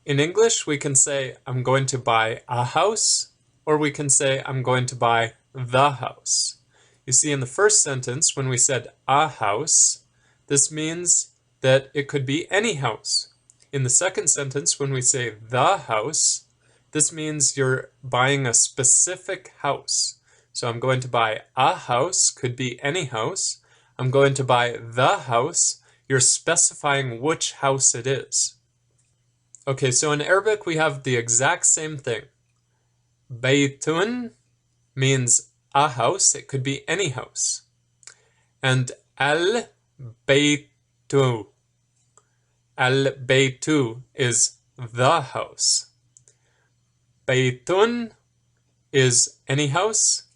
In English, we can say, I'm going to buy a house, or we can say, I'm going to buy the house. You see, in the first sentence, when we said a house, this means that it could be any house. In the second sentence, when we say the house, this means you're buying a specific house. So I'm going to buy a house, could be any house. I'm going to buy the house, you're specifying which house it is. Okay, so in Arabic we have the exact same thing. Baytun means a house, it could be any house. And al-baytu. Al-baytu is the house. Baytun is any house.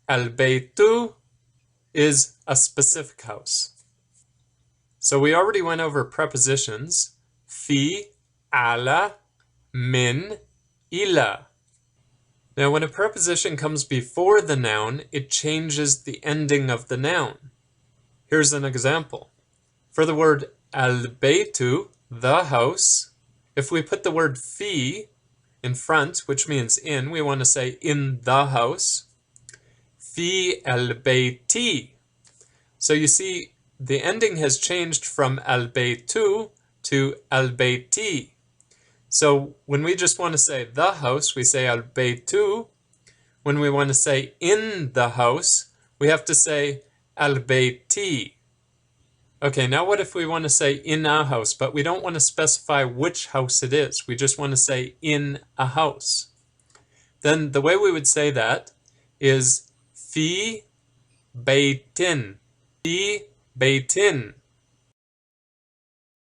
Al-baytu is a specific house. So we already went over prepositions. Fi, ala, min, ila. Now when a preposition comes before the noun, it changes the ending of the noun. Here's an example. For the word al-baytu, the house, if we put the word fi in front, which means in, we want to say in the house. Fi al-bayti. So you see, the ending has changed from al-baytu to al-bayti. So when we just want to say the house, we say al-baytu. When we want to say in the house, we have to say al-bayti. Okay, now what if we want to say in a house, but we don't want to specify which house it is. We just want to say in a house. Then the way we would say that is fi baytin. Fi baytin.